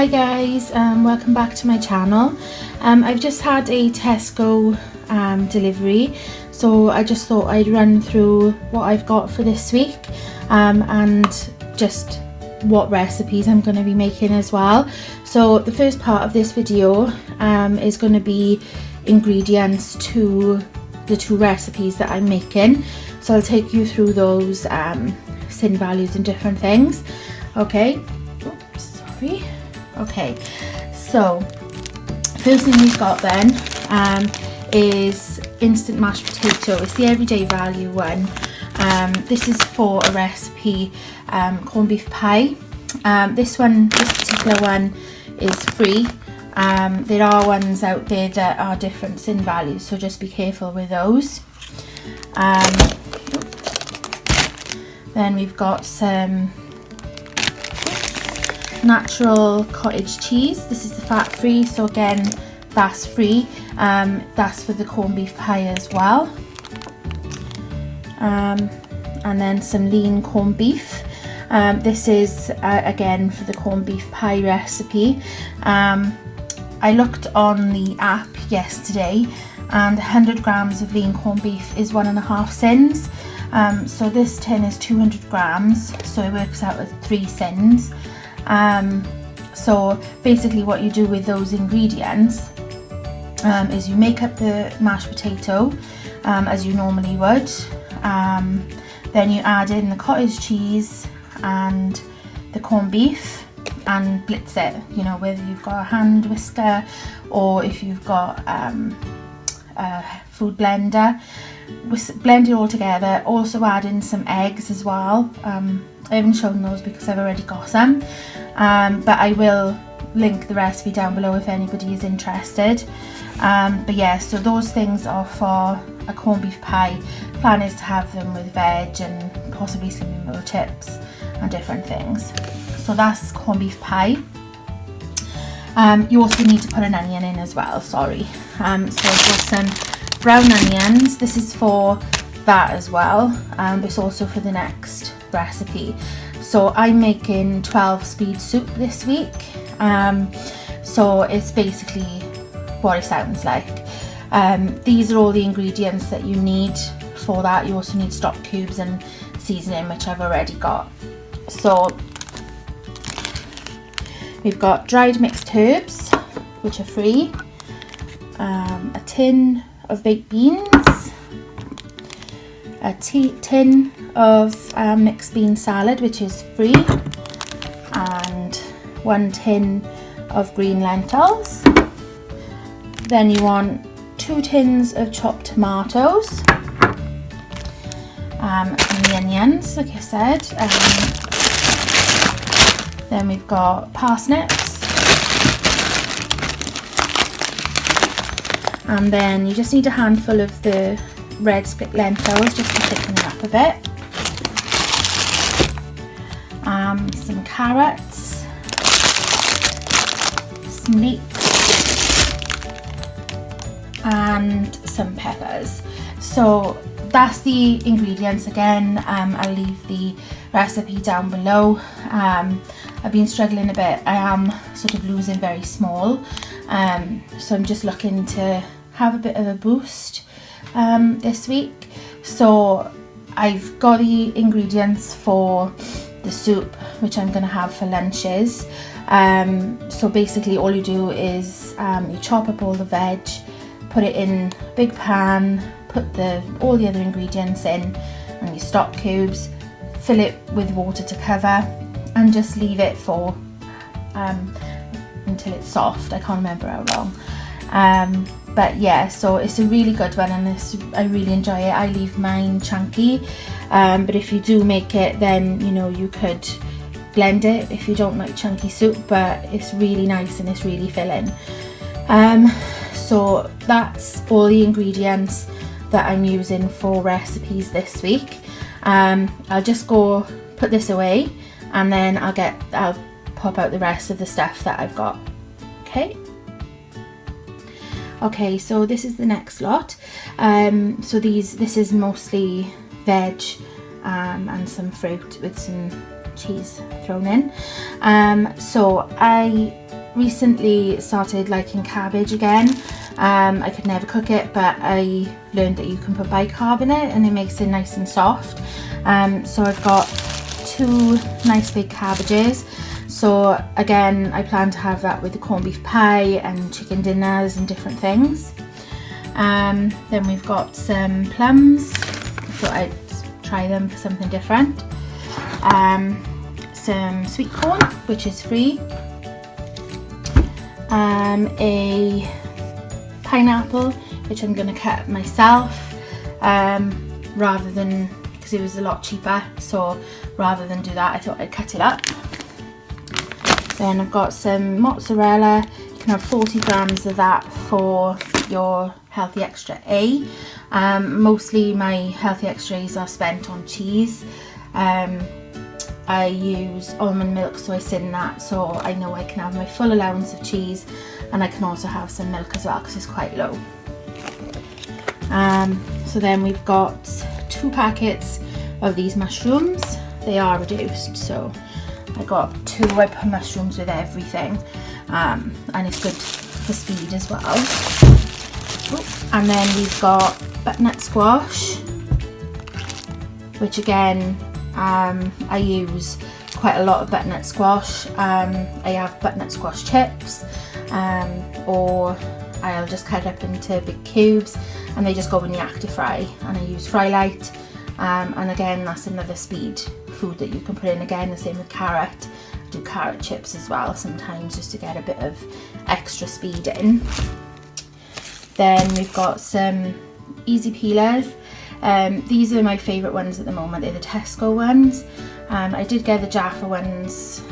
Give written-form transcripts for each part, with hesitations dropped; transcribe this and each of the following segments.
Hi guys, welcome back to my channel. I've just had a Tesco delivery, so I just thought I'd run through what I've got for this week and just what recipes I'm going to be making as well. So the first part of this video is going to be ingredients to the two recipes that I'm making. So I'll take you through those syn values and different things. Okay. Oops, sorry. Okay, so first thing we've got then is instant mashed potato. It's the everyday value one. This is for a recipe, corned beef pie. This particular one is free. There are ones out there that are different syn values, so just be careful with those. Then we've got some natural cottage cheese. This is the fat free, so again that's free. That's for the corned beef pie as well. And then some lean corned beef. This is again for the corned beef pie recipe. I looked on the app yesterday and 100 grams of lean corned beef is 1.5 syns. So this tin is 200 grams, so it works out as 3 syns. So basically what you do with those ingredients is you make up the mashed potato as you normally would, then you add in the cottage cheese and the corned beef and blitz it, you know, whether you've got a hand whisker or if you've got a food blender. Blend it all together. Also add in some eggs as well. I haven't shown those because I've already got some, but I will link the recipe down below if anybody is interested. But yeah, so those things are for a corned beef pie. Plan is to have them with veg and possibly some meal chips and different things. So that's corned beef pie. You also need to put an onion in as well, sorry. So I've got some brown onions. This is for that as well, but it's also for the next recipe. So I'm making 12 speed soup this week. So it's basically what it sounds like. These are all the ingredients that you need for that. You also need stock cubes and seasoning, which I've already got. So we've got dried mixed herbs, which are free, a tin of baked beans, a tin of mixed bean salad, which is free, and 1 tin of green lentils. Then you want 2 tins of chopped tomatoes, and the onions, like I said. Then we've got parsnips, and then you just need a handful of the red split lentils just to thicken it up a bit. Some carrots, some leeks, and some peppers. So that's the ingredients. Again, I'll leave the recipe down below. I've been struggling a bit. I am sort of losing very small, so I'm just looking to have a bit of a boost this week. So I've got the ingredients for the soup, which I'm going to have for lunches. So basically all you do is you chop up all the veg, put it in a big pan, put all the other ingredients in and your stock cubes, fill it with water to cover, and just leave it for until it's soft. I can't remember how long. But yeah, so it's a really good one, and I really enjoy it. I leave mine chunky, but if you do make it, then you know you could blend it if you don't like chunky soup, but it's really nice and it's really filling. So that's all the ingredients that I'm using for recipes this week. I'll just go put this away, and then I'll pop out the rest of the stuff that I've got. Okay, so this is the next lot. So this is mostly veg and some fruit with some cheese thrown in. So I recently started liking cabbage again. I could never cook it, but I learned that you can put bicarb in it and it makes it nice and soft. So I've got 2 nice big cabbages. So again, I plan to have that with the corned beef pie and chicken dinners and different things. Then we've got some plums. I thought I'd try them for something different. Some sweet corn, which is free. A pineapple, which I'm going to cut myself, rather than, because it was a lot cheaper, so rather than do that I thought I'd cut it up. Then I've got some mozzarella. You can have 40 grams of that for your healthy extra A. Mostly my healthy extras are spent on cheese. I use almond milk, so I syn that, so I know I can have my full allowance of cheese, and I can also have some milk as well because it's quite low. So then we've got 2 packets of these mushrooms. They are reduced, so I got 2. I put mushrooms with everything, and it's good for speed as well. And then we've got butternut squash, which again, I use quite a lot of butternut squash. I have butternut squash chips, or I'll just cut it up into big cubes and they just go in the active fry, and I use fry light. And again, that's another speed food that you can put in. Again, the same with carrot. I do carrot chips as well sometimes, just to get a bit of extra speed in. Then we've got some easy peelers. These are my favourite ones at the moment. They're the Tesco ones. I did get the Jaffa ones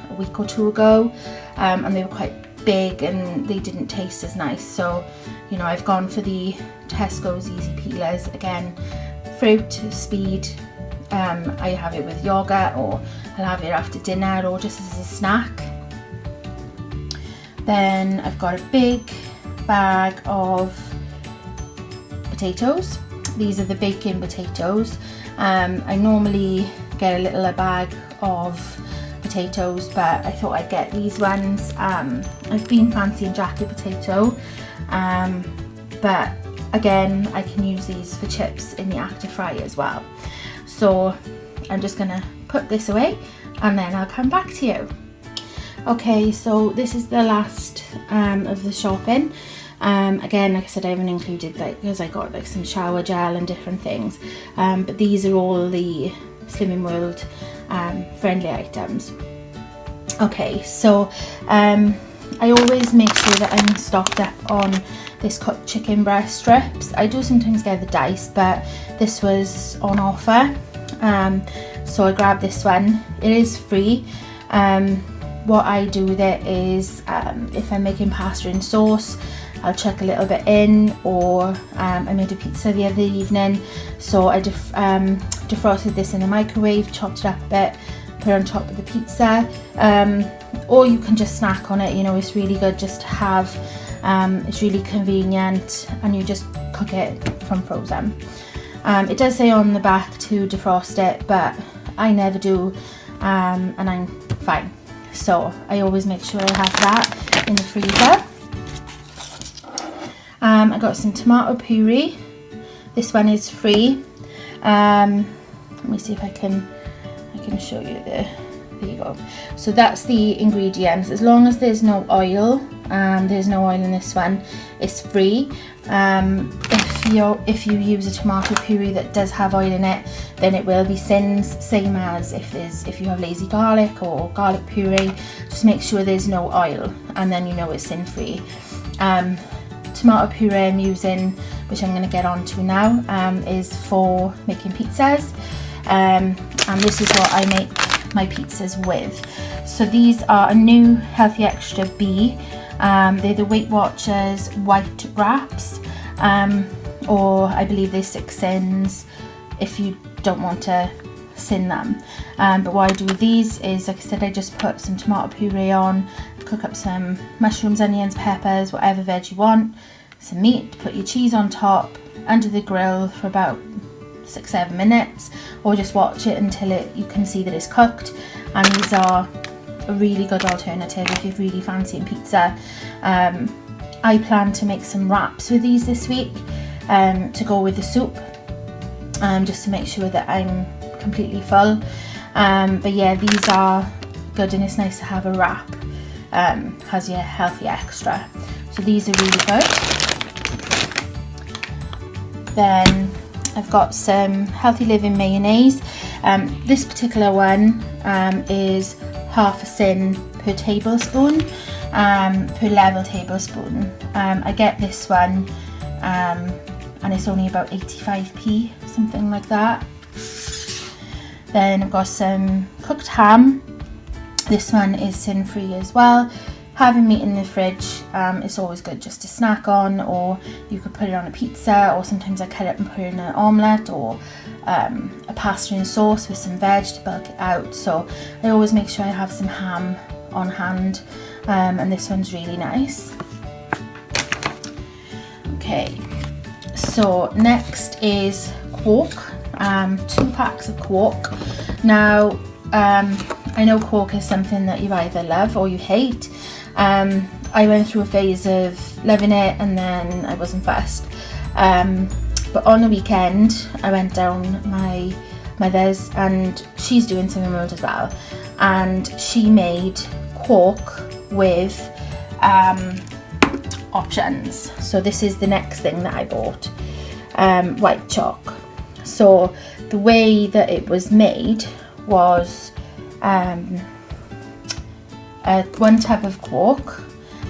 a week or 2 ago, and they were quite big and they didn't taste as nice. So, you know, I've gone for the Tesco's easy peelers. Again, fruit, speed. I have it with yogurt, or I'll have it after dinner, or just as a snack. Then I've got a big bag of potatoes. These are the baking potatoes. I normally get a littler bag of potatoes, but I thought I'd get these ones. I've been fancying jacket potato, but again, I can use these for chips in the active fry as well. So I'm just gonna put this away and then I'll come back to you. Okay, so this is the last of the shopping. Again, like I said, I haven't included, like, because I got like some shower gel and different things, but these are all the Slimming World friendly items. Okay, so I always make sure that I'm stocked up on this cooked chicken breast strips. I do sometimes get the dice, but this was on offer, so I grabbed this one. It is free. What I do with it is, if I'm making pasta and sauce, I'll chuck a little bit in, or I made a pizza the other evening, so I defrosted this in the microwave, chopped it up a bit, put it on top of the pizza, or you can just snack on it. You know, it's really good just to have. It's really convenient, and you just cook it from frozen. It does say on the back to defrost it, but I never do, and I'm fine. So I always make sure I have that in the freezer. I got some tomato puree. This one is free. Let me see if I can show you there you go. So that's the ingredients. As long as there's no oil, there's no oil in this one, it's free. If you use a tomato puree that does have oil in it, then it will be syns, same as if you have lazy garlic or garlic puree. Just make sure there's no oil, and then you know it's sin free. Tomato puree I'm using, which I'm going to get onto now, is for making pizzas, and this is what I make my pizzas with. So these are a new Healthy Extra B. They're the Weight Watchers white wraps, or I believe they're 6 syns if you don't want to syn them. But what I do with these is, like I said, I just put some tomato puree on, cook up some mushrooms, onions, peppers, whatever veg you want, some meat, put your cheese on top, under the grill for about 6-7 minutes, or just watch it until you can see that it's cooked. And these are a really good alternative if you're really fancying pizza. I plan to make some wraps with these this week to go with the soup, just to make sure that I'm completely full. But yeah, these are good, and it's nice to have a wrap. Has your healthy extra, so these are really good. Then I've got some Healthy Living mayonnaise. This particular one is half a syn per tablespoon, per level tablespoon. I get this one and it's only about 85p, something like that. Then I've got some cooked ham. This one is synfree as well. Having meat in the fridge, it's always good just to snack on, or you could put it on a pizza, or sometimes I cut it and put it in an omelette, or a pasta and sauce with some veg to bulk it out. So I always make sure I have some ham on hand, and this one's really nice. Okay, so next is quark, 2 packs of quark. Now, I know quark is something that you either love or you hate. I went through a phase of loving it, and then I wasn't fussed. But on the weekend, I went down my mother's, and she's doing Cinnamon Rolls as well. And she made quark with options. So this is the next thing that I bought, white chalk. So the way that it was made was 1 tub of quark,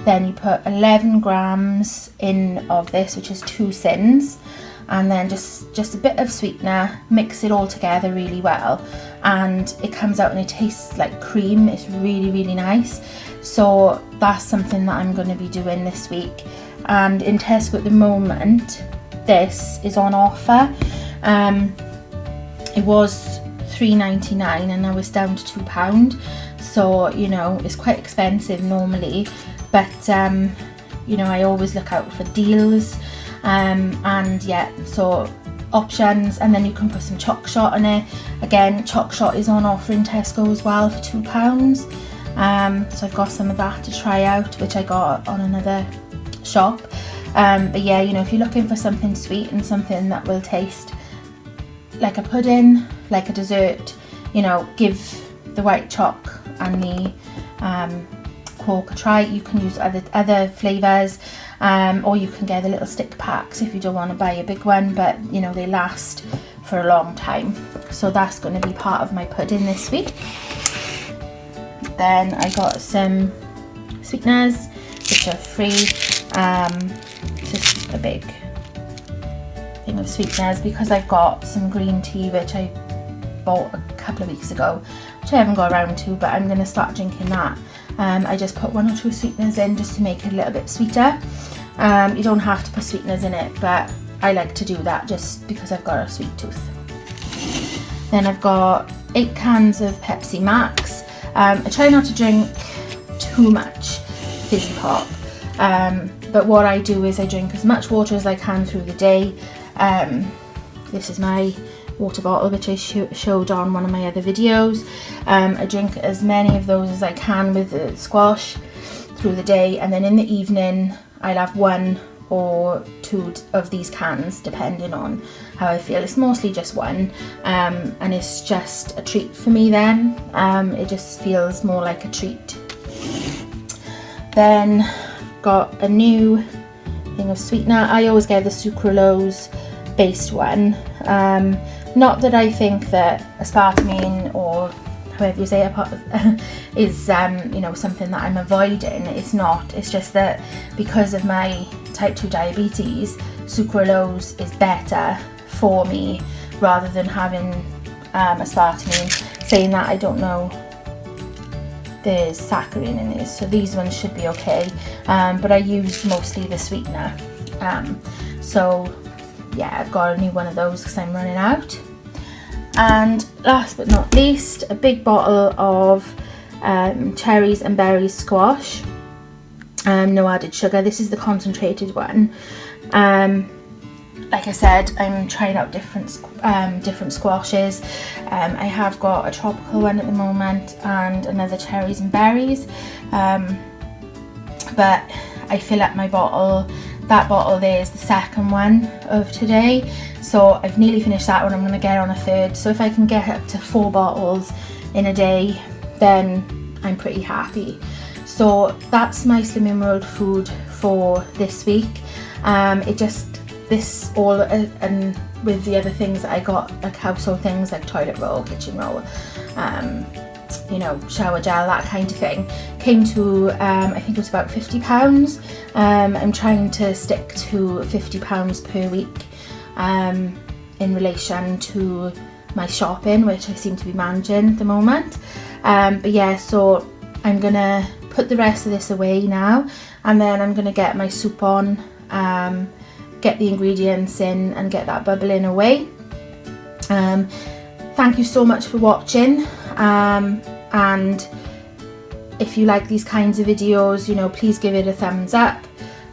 then you put 11 grams in of this, which is 2 syns, and then just a bit of sweetener, mix it all together really well, and it comes out and it tastes like cream. It's really, really nice. So that's something that I'm going to be doing this week. And in Tesco at the moment, this is on offer. It was £3.99 and now it's down to £2. So, you know, it's quite expensive normally, but you know, I always look out for deals, and yeah, so options. And then you can put some chalk shot on it. Again, chalk shot is on offer in Tesco as well for £2. So I've got some of that to try out, which I got on another shop. But yeah, you know, if you're looking for something sweet and something that will taste like a pudding, like a dessert, you know, give the white chalk and the quark a try. You can use other flavours, or you can get the little stick packs if you don't want to buy a big one, but you know, they last for a long time. So that's going to be part of my pudding this week. Then I got some sweeteners, which are free. Just a big thing of sweeteners, because I've got some green tea which I bought a couple of weeks ago, which I haven't got around to, but I'm going to start drinking that. I just put 1 or 2 sweeteners in just to make it a little bit sweeter. You don't have to put sweeteners in it, but I like to do that just because I've got a sweet tooth. Then I've got 8 cans of Pepsi Max. I try not to drink too much fizzy pop, but what I do is I drink as much water as I can through the day. This is my water bottle, which I showed on one of my other videos. I drink as many of those as I can with the squash through the day, and then in the evening I'll have 1 or 2 of these cans depending on how I feel. It's mostly just 1, and it's just a treat for me then. It just feels more like a treat. Then got a new thing of sweetener. I always get the sucralose based one. Not that I think that aspartame, or however you say it, is you know, something that I'm avoiding. It's not. It's just that because of my type 2 diabetes, sucralose is better for me rather than having aspartame. Saying that, I don't know, there's saccharin in these, so these ones should be okay, but I use mostly the sweetener. So yeah, I've got a new one of those because I'm running out. And last but not least, a big bottle of cherries and berries squash, no added sugar. This is the concentrated one. like I said, I'm trying out different squashes. I have got a tropical one at the moment and another cherries and berries, but I fill up my bottle. That bottle there is the second one of today, so I've nearly finished that one. I'm going to get on a third, so if I can get up to 4 bottles in a day, then I'm pretty happy. So that's my Slimming World food for this week. This all and with the other things that I got, like household things like toilet roll, kitchen roll, you know, shower gel, that kind of thing, came to I think it was about £50. I'm trying to stick to £50 per week in relation to my shopping, which I seem to be managing at the moment. But yeah, so I'm gonna put the rest of this away now, and then I'm gonna get my soup on, get the ingredients in and get that bubbling away. Thank you so much for watching, and if you like these kinds of videos, you know, please give it a thumbs up,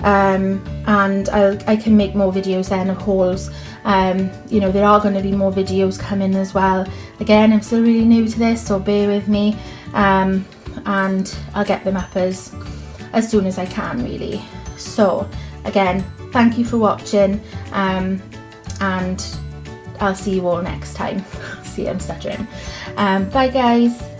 and I can make more videos then of hauls. You know, there are going to be more videos coming as well. Again, I'm still really new to this, so bear with me, and I'll get them up as soon as I can, really. So again, thank you for watching, and I'll see you all next time. See, I'm stuttering. Bye guys.